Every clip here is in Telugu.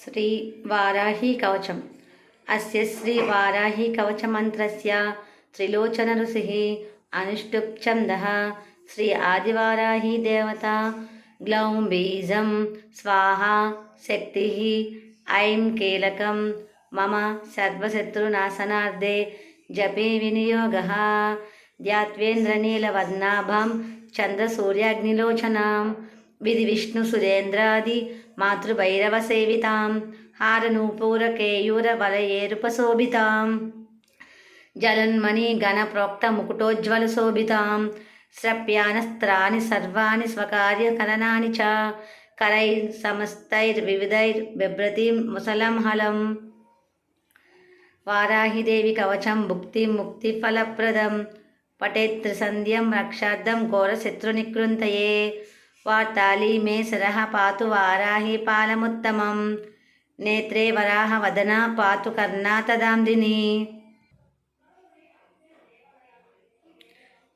శ్రీ వారాహి కవచం. అస్య శ్రీ వారాహి కవచ మంత్రస్య త్రిలోచన ఋషిః అనుష్టుప్ ఛందః. శ్రీ ఆదివారాహి దేవత. గ్లౌం బీజం స్వాహా శక్తిః. ఐం కీలకం. మమ సర్వశత్రునాశనార్థే జపే వినియోగః. ధ్యాత్వేంద్రనీలవర్ణాభం చంద్రసూర్యాగ్నిలోచనాం విధి విష్ణు సురేంద్రాది మాతృభైరవ సేవితాం హారనూపూరకేయూర వలయేరుపశోభితాం జలన్మణి గణ ప్రోక్త ముకుటోజ్వల శోభితాం శ్రప్యానస్త్రాని సర్వాణి స్వకార్యకరణాని చ కరైర్ సమస్తైర్వివిధైర్ బిభ్రతిం ముసలం హలం. వారాహిదేవి కవచం భుక్తి ముక్తి ఫలప్రదం. పఠేత్ త్రిసంధ్యం రక్షార్థం ఘోరశత్రునికృంతయే. వార్తాళి మే శరః పాతు వారాహి పాలముత్తమం. నేత్రే వరాహ వదన పాతు కర్ణా తదాందిని.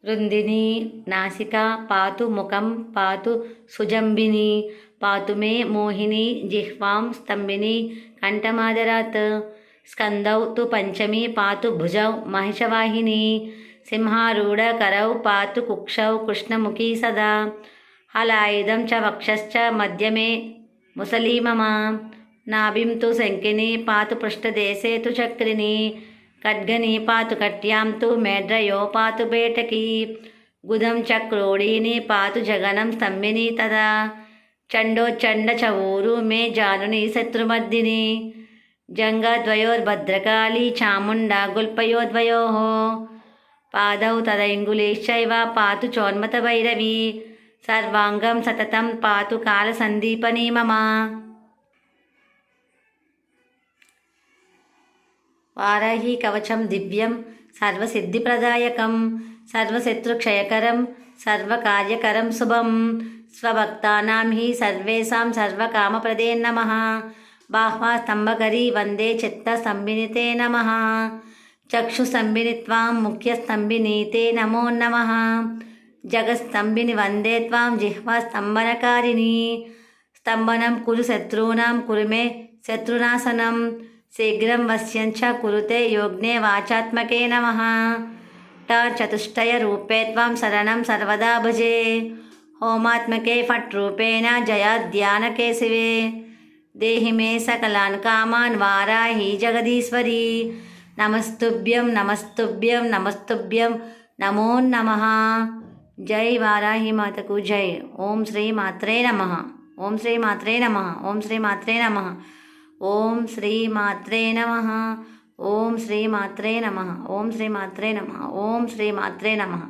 రుందిని నాసిక పాతు ముఖం పాతు సుజంబిని. పాతు మే మోహిని జిహ్వాం స్తంభిని కంఠమాదరాత్. స్కందౌ తు పంచమి పాతు భుజౌ మహిషవాహిని. సింహారూఢ కరౌ పాతు కుక్షౌ కృష్ణముఖీ సదా. హలాయుధం చ వక్షశ్చ మధ్యమే ముసలీ మమ. నాభిం తు శంకిని పాతు పృష్ఠదేశే తు చక్రిని. ఖడ్గని పాతు కట్యాం తు మేఢ్రయో పాతు బేటకీ. గుదం చ క్రోడీని పాతు జగనం స్తంభిని తదా. చండోచండ చ ఊరు మే జానుని శత్రుమర్దిని. జంగద్వయోర్భద్రకాళీ చాముండా గుల్పయోద్వయోః. పాదౌ తదైంగులీశ్చైవ పాతు చోన్మతభైరవీ. సర్వాంగం సతతం పాతు కాలసందీపనీ మమ. వారాహి కవచం దివ్యం సర్వసిద్ధిప్రదాయకం సర్వశత్రుక్షయకరం సర్వకార్యకరం శుభం. స్వభక్తానాం హి సర్వేషాం సర్వకామప్రదే నమః. బాహ్వాస్తంభకరీ వందే చిత్తస్తంభిని తే నమః. చక్షుస్తంభిని త్వాం ముఖ్యస్తంభిని తే నమో నమః. జగత్స్తంభిని వందే త్వాం జిహ్వాస్తంభనకారిణి. స్తంభనం కురు శత్రూనాం కురు మే శత్రునాశనం. శీఘ్రం వశ్యంచ కురుతే యోగ్నే వాచాత్మకే నమః. చతుష్టయ రూపే త్వాం శరణం సర్వదా భజే. హోమాత్మకే ఫట్ రూపేణ జయాధ్యానకే శివే. దేహి మే సకలాన్ కామాన్ వారాహి జగదీశ్వరి. నమస్తుభ్యం నమస్తుభ్యం నమస్తుభ్యం నమో నమః. జై వారాహి మాతకు జై. ఓం శ్రీ మాత్రే నమః. ఓం శ్రీ మాత్రే నమః. ఓం శ్రీ మాత్రే నమః. ఓం శ్రీ మాత్రే నమః. ఓం శ్రీ మాత్రే నమః. ఓం శ్రీ మాత్రే నమః. ఓం శ్రీ మాత్రే నమః.